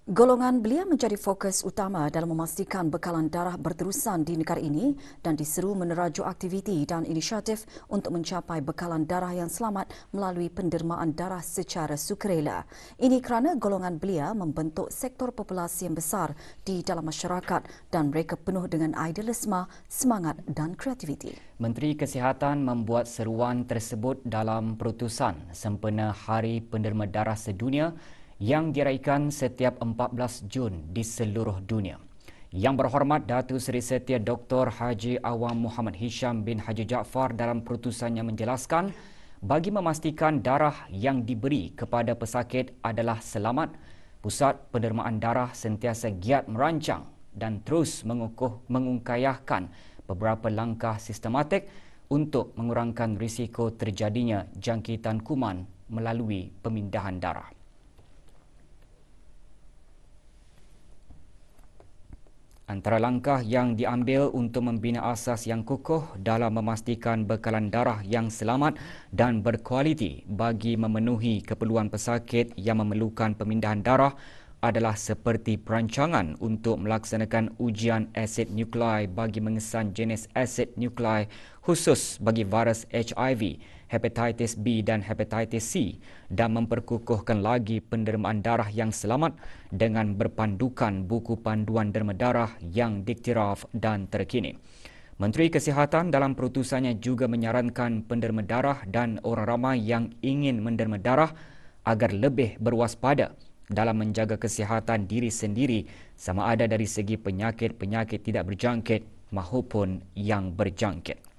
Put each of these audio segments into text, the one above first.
Golongan belia menjadi fokus utama dalam memastikan bekalan darah berterusan di negara ini dan diseru menerajuk aktiviti dan inisiatif untuk mencapai bekalan darah yang selamat melalui pendermaan darah secara sukarela. Ini kerana golongan belia membentuk sektor populasi yang besar di dalam masyarakat dan mereka penuh dengan idealisme, semangat dan kreativiti. Menteri Kesihatan membuat seruan tersebut dalam perutusan sempena Hari Penderma Darah Sedunia yang diraikan setiap 14 Jun di seluruh dunia. Yang berhormat Datuk Seri Setia Dr. Haji Awang Muhammad Hisham bin Haji Jaafar dalam perutusannya menjelaskan, bagi memastikan darah yang diberi kepada pesakit adalah selamat, Pusat Pendermaan Darah sentiasa giat merancang dan terus mengungkayahkan beberapa langkah sistematik untuk mengurangkan risiko terjadinya jangkitan kuman melalui pemindahan darah. Antara langkah yang diambil untuk membina asas yang kukuh dalam memastikan bekalan darah yang selamat dan berkualiti bagi memenuhi keperluan pesakit yang memerlukan pemindahan darah adalah seperti perancangan untuk melaksanakan ujian asid nuklei bagi mengesan jenis asid nuklei khusus bagi virus HIV, hepatitis B dan hepatitis C dan memperkukuhkan lagi pendermaan darah yang selamat dengan berpandukan buku panduan derma darah yang diktiraf dan terkini. Menteri Kesihatan dalam perutusannya juga menyarankan penderma darah dan orang ramai yang ingin menderma darah agar lebih berwaspada dalam menjaga kesihatan diri sendiri sama ada dari segi penyakit-penyakit tidak berjangkit maupun yang berjangkit.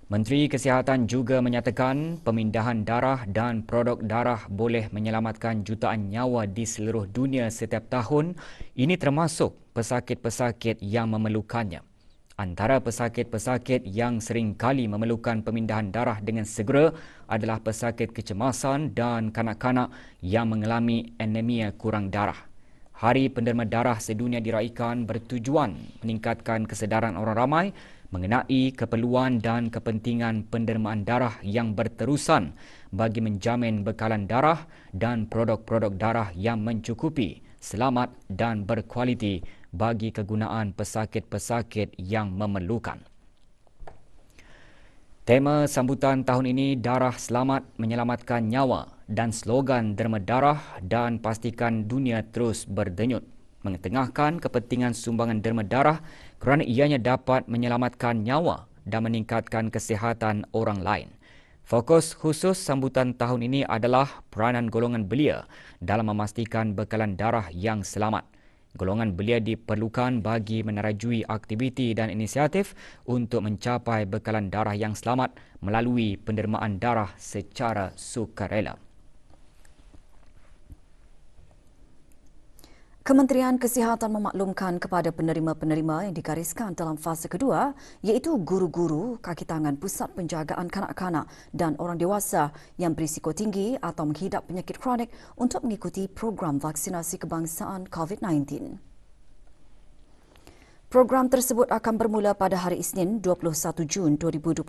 Menteri Kesihatan juga menyatakan pemindahan darah dan produk darah boleh menyelamatkan jutaan nyawa di seluruh dunia setiap tahun. Ini termasuk pesakit-pesakit yang memerlukannya. Antara pesakit-pesakit yang sering kali memerlukan pemindahan darah dengan segera adalah pesakit kecemasan dan kanak-kanak yang mengalami anemia kurang darah. Hari Penderma Darah Sedunia diraikan bertujuan meningkatkan kesedaran orang ramai mengenai keperluan dan kepentingan pendermaan darah yang berterusan bagi menjamin bekalan darah dan produk-produk darah yang mencukupi, selamat dan berkualiti bagi kegunaan pesakit-pesakit yang memerlukan. Tema sambutan tahun ini Darah Selamat Menyelamatkan Nyawa dan slogan Derma Darah dan Pastikan Dunia Terus Berdenyut mengetengahkan kepentingan sumbangan derma darah kerana ianya dapat menyelamatkan nyawa dan meningkatkan kesihatan orang lain. Fokus khusus sambutan tahun ini adalah peranan golongan belia dalam memastikan bekalan darah yang selamat. Golongan belia diperlukan bagi menerajui aktiviti dan inisiatif untuk mencapai bekalan darah yang selamat melalui pendermaan darah secara sukarela. Kementerian Kesihatan memaklumkan kepada penerima-penerima yang digariskan dalam fasa kedua iaitu guru-guru, kaki tangan pusat penjagaan kanak-kanak dan orang dewasa yang berisiko tinggi atau menghidap penyakit kronik untuk mengikuti program vaksinasi kebangsaan COVID-19. Program tersebut akan bermula pada hari Isnin 21 Jun 2021.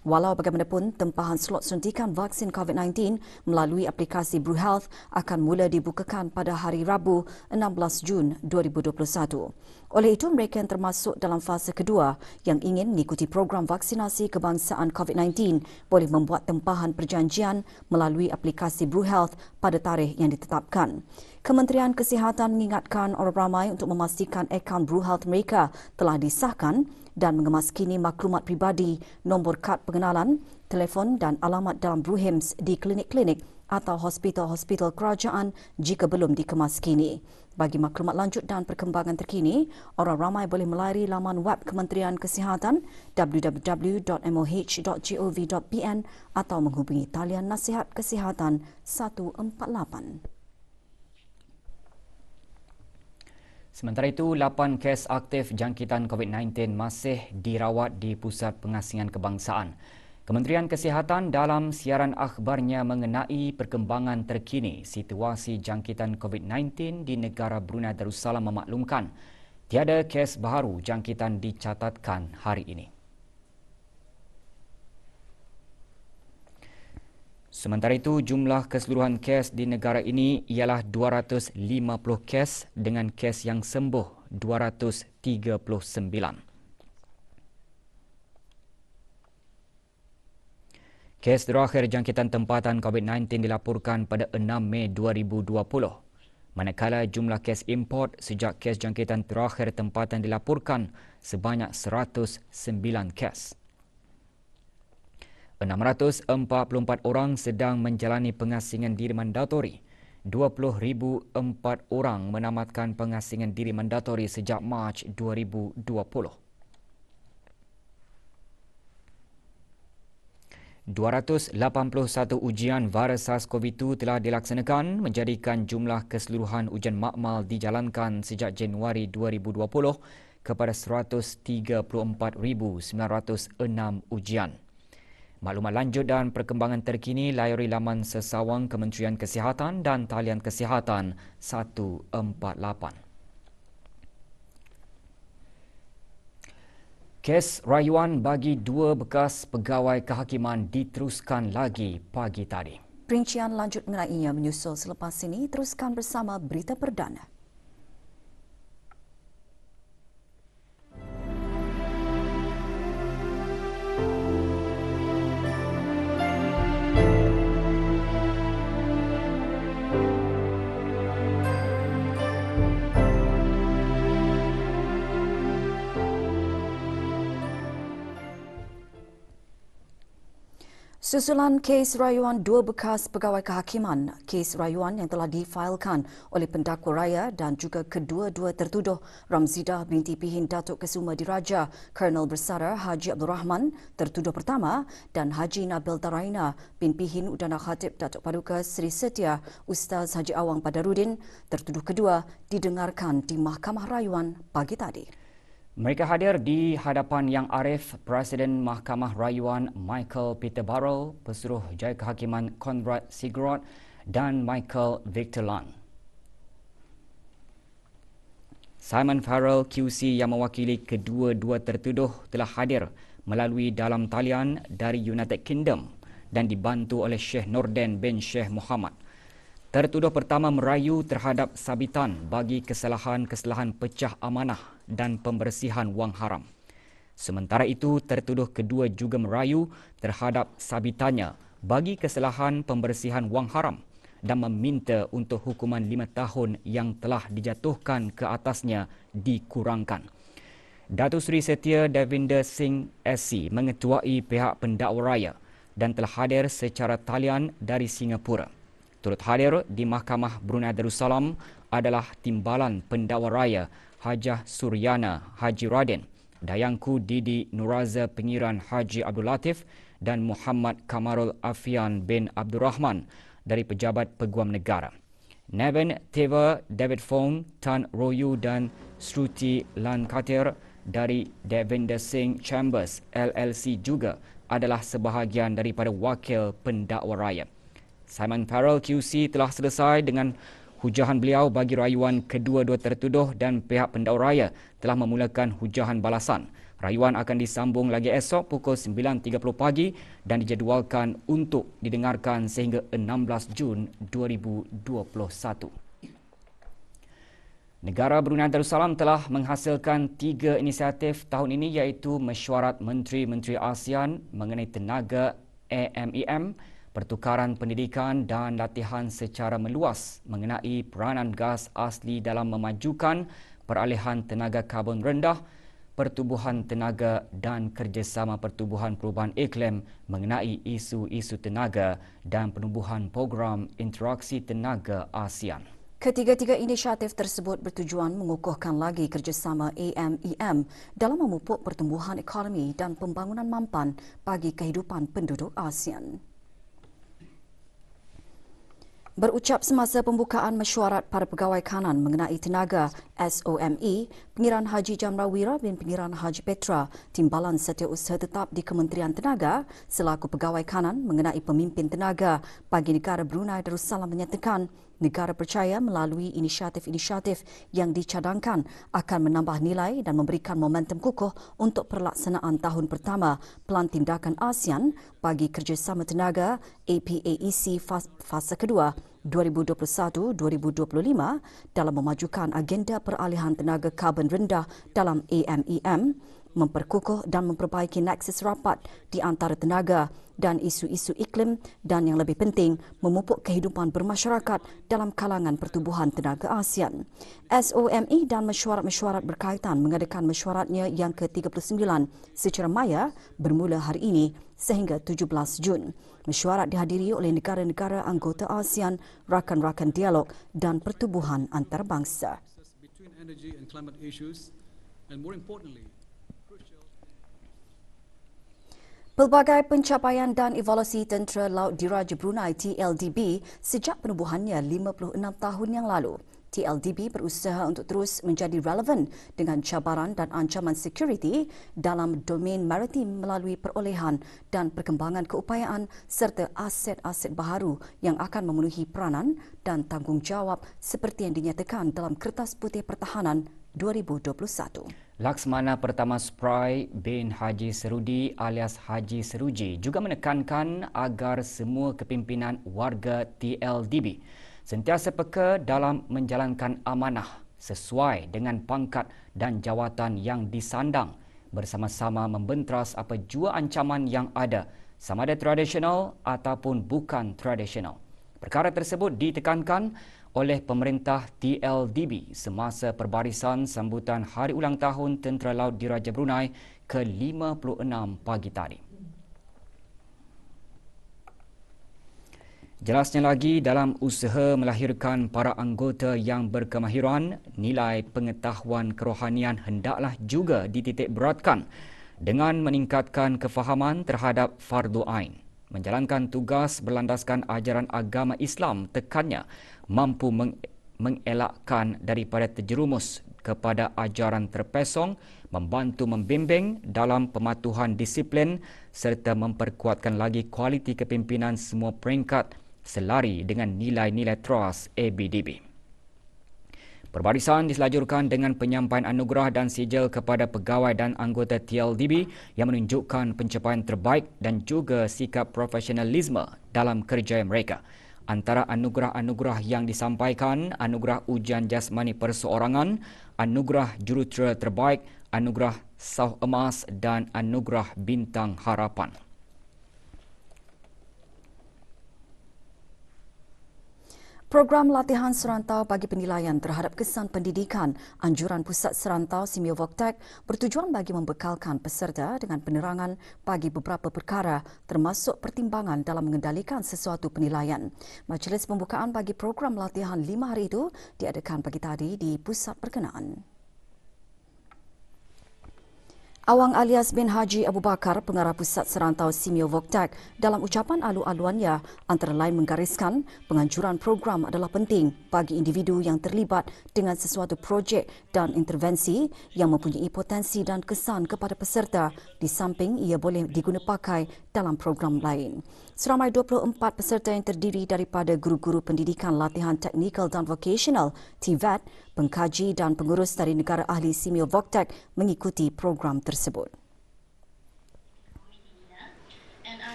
Walau bagaimanapun, tempahan slot suntikan vaksin COVID-19 melalui aplikasi BruHealth akan mula dibukakan pada hari Rabu 16 Jun 2021. Oleh itu, mereka yang termasuk dalam fasa kedua yang ingin mengikuti program vaksinasi kebangsaan COVID-19 boleh membuat tempahan perjanjian melalui aplikasi BruHealth pada tarikh yang ditetapkan. Kementerian Kesihatan mengingatkan orang ramai untuk memastikan akaun BruHealth mereka telah disahkan dan mengemaskini maklumat pribadi, nombor kad pengenalan, telefon dan alamat dalam BruHIMS di klinik-klinik atau hospital-hospital kerajaan jika belum dikemaskini. Bagi maklumat lanjut dan perkembangan terkini, orang ramai boleh melayari laman web Kementerian Kesihatan www.moh.gov.pn atau menghubungi talian nasihat kesihatan 148. Sementara itu, 8 kes aktif jangkitan COVID-19 masih dirawat di Pusat Pengasingan Kebangsaan. Kementerian Kesihatan dalam siaran akhbarnya mengenai perkembangan terkini situasi jangkitan COVID-19 di negara Brunei Darussalam memaklumkan tiada kes baharu jangkitan dicatatkan hari ini. Sementara itu, jumlah keseluruhan kes di negara ini ialah 250 kes dengan kes yang sembuh 239. Kes terakhir jangkitan tempatan COVID-19 dilaporkan pada 6 Mei 2020. Manakala jumlah kes import sejak kes jangkitan terakhir tempatan dilaporkan sebanyak 109 kes. 644 orang sedang menjalani pengasingan diri mandatori. 20,004 orang menamatkan pengasingan diri mandatori sejak Mac 2020. 281 ujian virus SARS-CoV-2 telah dilaksanakan menjadikan jumlah keseluruhan ujian makmal dijalankan sejak Januari 2020 kepada 134,906 ujian. Maklumat lanjut dan perkembangan terkini layari laman sesawang Kementerian Kesihatan dan talian Kesihatan 148. Kes rayuan bagi dua bekas pegawai kehakiman diteruskan lagi pagi tadi. Perincian lanjut mengenainya menyusul selepas ini. Teruskan bersama Berita Perdana. Susulan kes rayuan dua bekas pegawai kehakiman, kes rayuan yang telah difailkan oleh pendakwa raya dan juga kedua-dua tertuduh Ramzidah binti Pihin Datuk Kesuma Diraja, Kolonel Bersara Haji Abdul Rahman, tertuduh pertama, dan Haji Nabil Taraina bin Pihin Udana Khatib Datuk Paduka Seri Setia Ustaz Haji Awang Badarudin, tertuduh kedua, didengarkan di Mahkamah Rayuan pagi tadi. Mereka hadir di hadapan Yang Arif, Presiden Mahkamah Rayuan Michael Peter Barrow, Pesuruh Jaya Kehakiman Conrad Sigrod dan Michael Victor Lan. Simon Farrell QC yang mewakili kedua-dua tertuduh telah hadir melalui dalam talian dari United Kingdom dan dibantu oleh Sheikh Norden bin Sheikh Muhammad. Tertuduh pertama merayu terhadap sabitan bagi kesalahan-kesalahan pecah amanah dan pembersihan wang haram. Sementara itu, tertuduh kedua juga merayu terhadap sabitannya bagi kesalahan pembersihan wang haram dan meminta untuk hukuman 5 tahun yang telah dijatuhkan ke atasnya dikurangkan. Datuk Seri Setia Davinder Singh SC mengetuai pihak pendakwa raya dan telah hadir secara talian dari Singapura. Turut hadir di Mahkamah Brunei Darussalam adalah Timbalan Pendakwa Raya Hajah Suryana Haji Radin, Dayangku Didi Nuraza Pengiran Haji Abdul Latif dan Muhammad Kamarul Afian bin Abdul Rahman dari Pejabat Peguam Negara. Nevin Teva David Fong, Tan Royu dan Sruti Lankatir dari Davinder Singh Chambers LLC juga adalah sebahagian daripada wakil pendakwa raya. Simon Farrell QC telah selesai dengan hujahan beliau bagi rayuan kedua-dua tertuduh dan pihak pendakwa raya telah memulakan hujahan balasan. Rayuan akan disambung lagi esok pukul 9.30 pagi dan dijadualkan untuk didengarkan sehingga 16 Jun 2021. Negara Brunei Darussalam telah menghasilkan 3 inisiatif tahun ini iaitu Mesyuarat Menteri-Menteri ASEAN mengenai tenaga AMEM, pertukaran pendidikan dan latihan secara meluas mengenai peranan gas asli dalam memajukan peralihan tenaga karbon rendah, pertubuhan tenaga dan kerjasama pertubuhan perubahan iklim mengenai isu-isu tenaga dan penubuhan program interaksi tenaga ASEAN. Ketiga-tiga inisiatif tersebut bertujuan mengukuhkan lagi kerjasama AMEM dalam memupuk pertumbuhan ekonomi dan pembangunan mampan bagi kehidupan penduduk ASEAN. Berucap semasa pembukaan mesyuarat para pegawai kanan mengenai tenaga SOME, Pengiran Haji Jamrawira bin Pengiran Haji Petra, Timbalan Setiausaha Tetap di Kementerian Tenaga selaku pegawai kanan mengenai pemimpin tenaga bagi negara Brunei Darussalam menyatakan negara percaya melalui inisiatif-inisiatif yang dicadangkan akan menambah nilai dan memberikan momentum kukuh untuk pelaksanaan tahun pertama Pelan Tindakan ASEAN bagi Kerjasama Tenaga APAEC fasa kedua 2021-2025 dalam memajukan agenda peralihan tenaga karbon rendah dalam AMEM, memperkukuh dan memperbaiki neksus rapat di antara tenaga dan isu-isu iklim dan yang lebih penting, memupuk kehidupan bermasyarakat dalam kalangan pertubuhan tenaga ASEAN. SOME dan mesyuarat-mesyuarat berkaitan mengadakan mesyuaratnya yang ke-39 secara maya bermula hari ini sehingga 17 Jun. Mesyuarat dihadiri oleh negara-negara anggota ASEAN, rakan-rakan dialog dan pertubuhan antarabangsa. Pelbagai pencapaian dan evaluasi Tentera Laut Diraja Brunei TLDB sejak penubuhannya 56 tahun yang lalu. TLDB berusaha untuk terus menjadi relevan dengan cabaran dan ancaman sekuriti dalam domain maritim melalui perolehan dan perkembangan keupayaan serta aset-aset baharu yang akan memenuhi peranan dan tanggungjawab seperti yang dinyatakan dalam Kertas Putih Pertahanan 2021. Laksmana Pertama SPRAI bin Haji Serudi alias Haji Seruji juga menekankan agar semua kepimpinan warga TLDB sentiasa peka dalam menjalankan amanah sesuai dengan pangkat dan jawatan yang disandang, bersama-sama membentras apa jua ancaman yang ada, sama ada tradisional ataupun bukan tradisional. Perkara tersebut ditekankan oleh pemerintah TLDB semasa perbarisan sambutan Hari Ulang Tahun Tentera Laut Diraja Brunei ke-56 pagi tadi. Jelasnya lagi, dalam usaha melahirkan para anggota yang berkemahiran, nilai pengetahuan kerohanian hendaklah juga dititik beratkan dengan meningkatkan kefahaman terhadap fardu ain. Menjalankan tugas berlandaskan ajaran agama Islam tekannya mampu mengelakkan daripada terjerumus kepada ajaran terpesong, membantu membimbing dalam pematuhan disiplin serta memperkuatkan lagi kualiti kepimpinan semua peringkat selari dengan nilai-nilai TRAS ABDB. Perbarisan diselajurkan dengan penyampaian anugerah dan sijil kepada pegawai dan anggota TLDB yang menunjukkan pencapaian terbaik dan juga sikap profesionalisme dalam kerjaya mereka. Antara anugerah-anugerah yang disampaikan, anugerah ujian jasmani perseorangan, anugerah jurutera terbaik, anugerah sauh emas dan anugerah bintang harapan. Program latihan serantau bagi penilaian terhadap kesan pendidikan anjuran Pusat Serantau Simeo Voktek bertujuan bagi membekalkan peserta dengan penerangan bagi beberapa perkara termasuk pertimbangan dalam mengendalikan sesuatu penilaian. Majlis pembukaan bagi program latihan 5 hari itu diadakan pagi tadi di pusat berkenaan. Awang alias bin Haji Abu Bakar, pengarah Pusat Serantau Simeo Voktek, dalam ucapan alu-aluannya antara lain menggariskan penganjuran program adalah penting bagi individu yang terlibat dengan sesuatu projek dan intervensi yang mempunyai potensi dan kesan kepada peserta di samping ia boleh diguna pakai dalam program lain. Seramai 24 peserta yang terdiri daripada guru-guru pendidikan latihan teknikal dan vocational TVET, pengkaji dan pengurus dari negara ahli Simeo Voktek mengikuti program tersebut.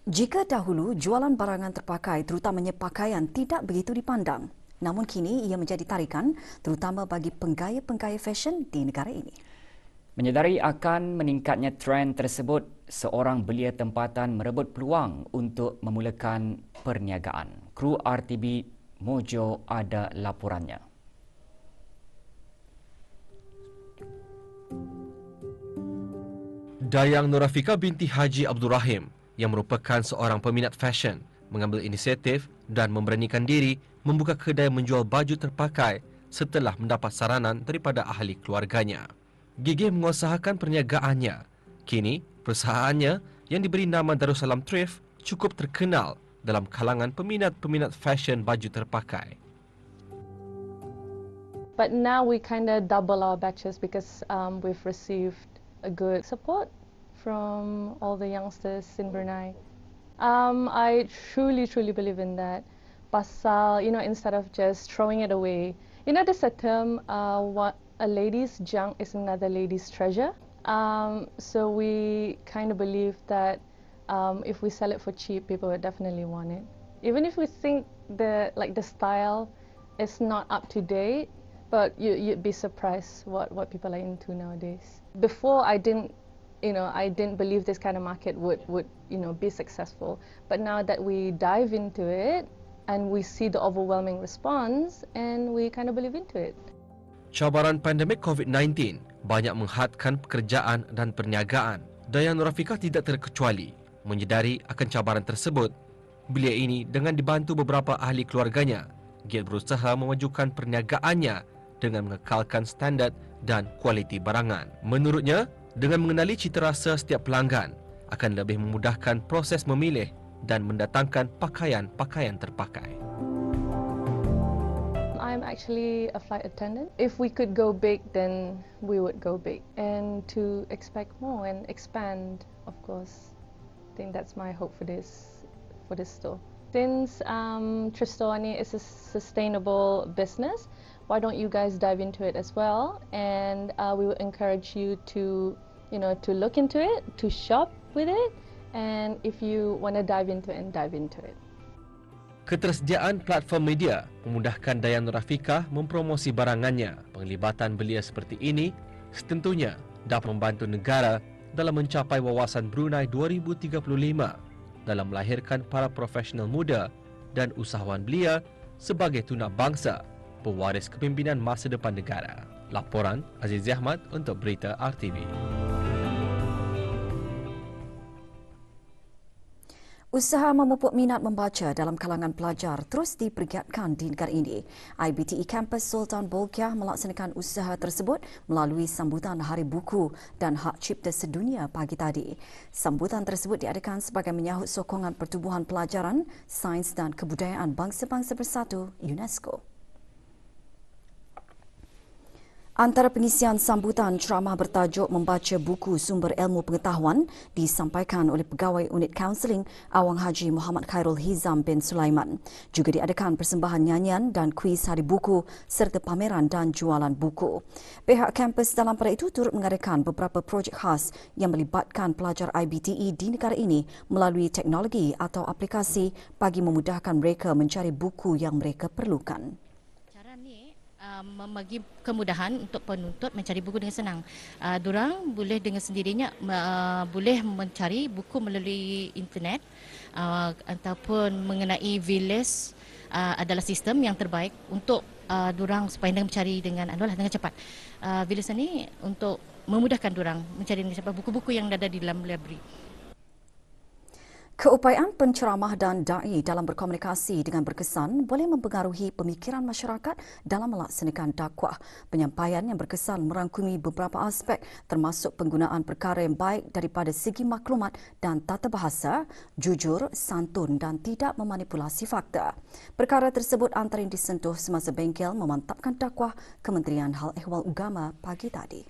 Jika dahulu jualan barangan terpakai terutamanya pakaian tidak begitu dipandang, namun kini ia menjadi tarikan terutama bagi penggaya-penggaya fashion di negara ini. Menyedari akan meningkatnya trend tersebut, seorang belia tempatan merebut peluang untuk memulakan perniagaan. Kru RTB Mojo ada laporannya. Dayang Nurafika binti Haji Abdul Rahim yang merupakan seorang peminat fashion mengambil inisiatif dan memberanikan diri membuka kedai menjual baju terpakai setelah mendapat saranan daripada ahli keluarganya. Gigih mengusahakan perniagaannya. Kini, perusahaannya yang diberi nama Darussalam Thrift cukup terkenal dalam kalangan peminat-peminat fashion baju terpakai. But now we kind of double our batches because we've received a good support from all the youngsters in Brunei. I truly, truly believe in that. Pasal, instead of just throwing it away. There's a term, what a lady's junk is another lady's treasure. So we kind of believe that if we sell it for cheap, people would definitely want it. Even if we think the style is not up to date, but you'd be surprised what people are into nowadays. Before I didn't believe this kind of market would be successful. But now that we dive into it and we see the overwhelming response, and we kind of believe into it. Cabaran pandemik COVID-19 banyak menghadkan pekerjaan dan perniagaan. Dayan Rafiqah tidak terkecuali menyedari akan cabaran tersebut. Belia ini dengan dibantu beberapa ahli keluarganya, giat berusaha memajukan perniagaannya dengan mengekalkan standard dan kualiti barangan. Menurutnya, dengan mengenali citarasa setiap pelanggan akan lebih memudahkan proses memilih dan mendatangkan pakaian-pakaian terpakai. I'm actually a flight attendant. If we could go big, then we would go big. And to expect more and expand, of course. I think that's my hope for this store. Since Tristoni is a sustainable business, why don't you guys dive into it as well? And we would encourage you to look into it, to shop with it, and if you want to dive into it. Ketersediaan platform media memudahkan Dayan Rafiqah mempromosi barangannya. Penglibatan belia seperti ini setentunya dapat membantu negara dalam mencapai wawasan Brunei 2035 dalam melahirkan para profesional muda dan usahawan belia sebagai tunak bangsa, pewaris kepimpinan masa depan negara. Laporan Aziz Ahmad untuk Berita RTV. Usaha memupuk minat membaca dalam kalangan pelajar terus dipergiatkan di negara ini. IBTE Kampus Sultan Bolkiah melaksanakan usaha tersebut melalui sambutan Hari Buku dan Hak Cipta Sedunia pagi tadi. Sambutan tersebut diadakan sebagai menyahut sokongan pertubuhan pelajaran, sains dan kebudayaan Bangsa-Bangsa Bersatu UNESCO. Antara pengisian sambutan, ceramah bertajuk Membaca Buku Sumber Ilmu Pengetahuan disampaikan oleh Pegawai Unit Kaunseling Awang Haji Muhammad Khairul Hizam bin Sulaiman. Juga diadakan persembahan nyanyian dan kuis Hari Buku serta pameran dan jualan buku. Pihak kampus dalam pada itu turut mengadakan beberapa projek khas yang melibatkan pelajar IBTE di negara ini melalui teknologi atau aplikasi bagi memudahkan mereka mencari buku yang mereka perlukan. Membagi kemudahan untuk penuntut mencari buku dengan senang. Diorang boleh dengan sendirinya boleh mencari buku melalui internet ataupun mengenai VList adalah sistem yang terbaik untuk diorang supaya mencari dengan cepat. VList ini untuk memudahkan diorang mencari dengan cepat buku-buku yang ada di dalam library. Keupayaan penceramah dan da'i dalam berkomunikasi dengan berkesan boleh mempengaruhi pemikiran masyarakat dalam melaksanakan dakwah. Penyampaian yang berkesan merangkumi beberapa aspek termasuk penggunaan perkara yang baik daripada segi maklumat dan tata bahasa, jujur, santun dan tidak memanipulasi fakta. Perkara tersebut antara yang disentuh semasa bengkel memantapkan dakwah Kementerian Hal Ehwal Agama pagi tadi.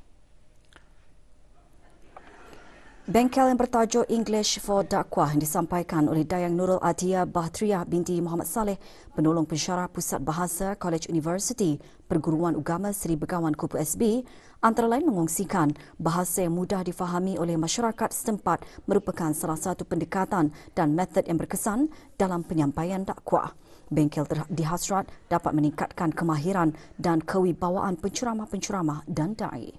Bengkel yang bertajuk English for Dakwah yang disampaikan oleh Dayang Nurul Atia Bahtriah binti Muhammad Saleh, penolong pensyarah Pusat Bahasa College University Perguruan Agama Seri Begawan Kupu SB, antara lain mengongsikan bahasa yang mudah difahami oleh masyarakat setempat merupakan salah satu pendekatan dan metod yang berkesan dalam penyampaian dakwah. Bengkel dihasrat dapat meningkatkan kemahiran dan kewibawaan penceramah-penceramah dan da'i.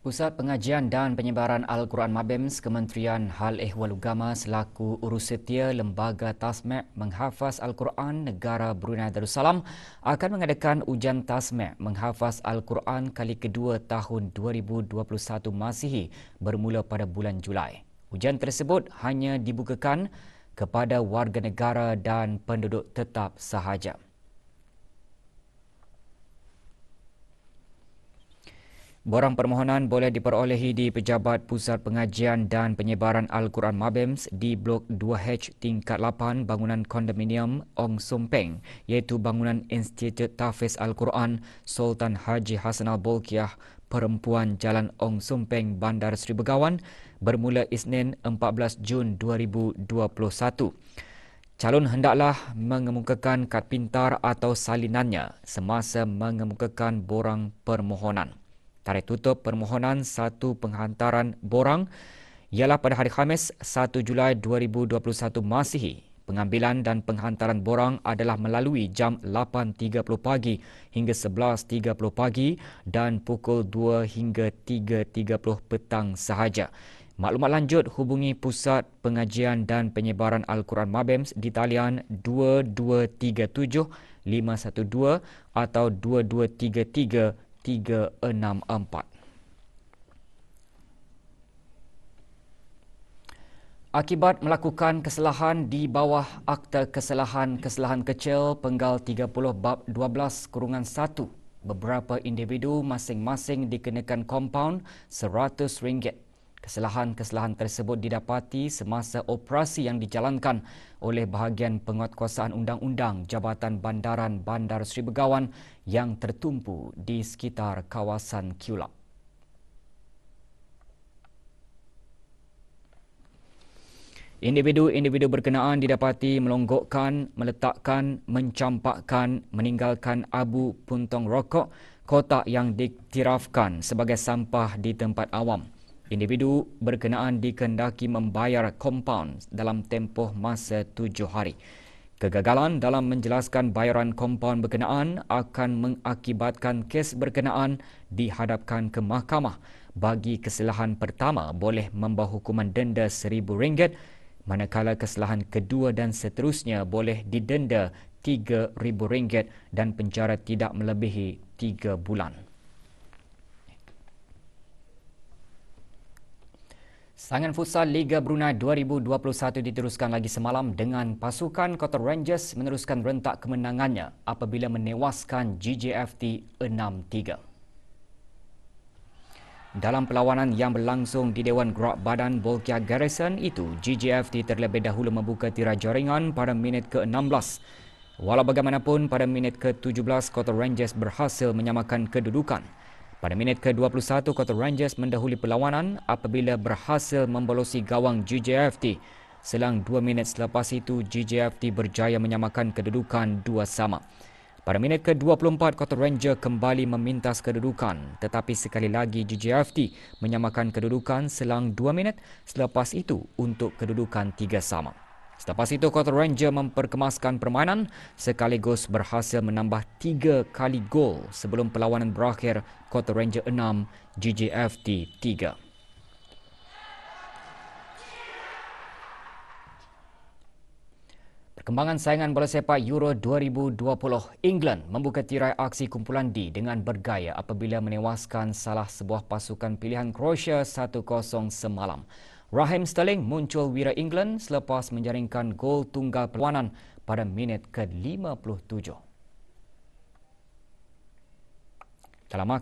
Pusat Pengajian dan Penyebaran Al-Quran Mabems Kementerian Hal Ehwal Agama selaku Urusetia Lembaga Tasmek Menghafaz Al-Quran Negara Brunei Darussalam akan mengadakan ujian Tasmek Menghafaz Al-Quran kali kedua tahun 2021 Masihi bermula pada bulan Julai. Ujian tersebut hanya dibukakan kepada warga negara dan penduduk tetap sahaja. Borang permohonan boleh diperolehi di Pejabat Pusat Pengajian dan Penyebaran Al-Quran Mabems di Blok 2H tingkat 8 bangunan kondominium Ong Sumpeng, iaitu bangunan Institut Tahfiz Al-Quran Sultan Haji Hassanal Bolkiah Perempuan Jalan Ong Sumpeng, Bandar Seri Begawan bermula Isnin 14 Jun 2021. Calon hendaklah mengemukakan kad pintar atau salinannya semasa mengemukakan borang permohonan. Tarikh tutup permohonan satu penghantaran borang ialah pada hari Khamis 1 Julai 2021 Masihi. Pengambilan dan penghantaran borang adalah melalui jam 8.30 pagi hingga 11.30 pagi dan pukul 2 hingga 3.30 petang sahaja. Maklumat lanjut hubungi Pusat Pengajian dan Penyebaran Al-Quran Mabems di talian 2237 512 atau 2233 364. Akibat melakukan kesalahan di bawah Akta Kesalahan Kecil Penggal 30 Bab 12/1, beberapa individu masing-masing dikenakan kompaun RM100. Kesalahan-kesalahan tersebut didapati semasa operasi yang dijalankan oleh bahagian penguatkuasaan undang-undang Jabatan Bandaran Bandar Seri Begawan yang tertumpu di sekitar kawasan Kulap. Individu-individu berkenaan didapati melonggokkan, meletakkan, mencampakkan, meninggalkan abu puntong rokok, kotak yang diktirafkan sebagai sampah di tempat awam. Individu berkenaan dikehendaki membayar kompaun dalam tempoh masa 7 hari. Kegagalan dalam menjelaskan bayaran kompaun berkenaan akan mengakibatkan kes berkenaan dihadapkan ke mahkamah. Bagi kesalahan pertama boleh membawa hukuman denda RM1,000, manakala kesalahan kedua dan seterusnya boleh didenda RM3,000 dan penjara tidak melebihi 3 bulan. Saingan futsal Liga Brunei 2021 diteruskan lagi semalam dengan pasukan Cotton Rangers meneruskan rentak kemenangannya apabila menewaskan GJFT 6-3. Dalam perlawanan yang berlangsung di Dewan Gerak Badan Bolkiah Garrison itu, GJFT terlebih dahulu membuka tirai jaringan pada minit ke-16. Walau bagaimanapun, pada minit ke-17 Cotton Rangers berhasil menyamakan kedudukan. Pada minit ke-21, Cotton Rangers mendahului perlawanan apabila berhasil membolosi gawang GJFT. Selang 2 minit selepas itu, GJFT berjaya menyamakan kedudukan 2-2. Pada minit ke-24, Cotton Rangers kembali memintas kedudukan, tetapi sekali lagi GJFT menyamakan kedudukan selang 2 minit selepas itu untuk kedudukan 3-3. Selepas itu, Cotton Rangers memperkemaskan permainan sekaligus berhasil menambah 3 kali gol sebelum perlawanan berakhir Cotton Rangers 6, GJFT 3. Perkembangan saingan bola sepak Euro 2020, England membuka tirai aksi kumpulan D dengan bergaya apabila menewaskan salah sebuah pasukan pilihan Croatia 1-0 semalam. Raheem Sterling muncul wira England selepas menjaringkan gol tunggal perlawanan pada minit ke-57. Dalam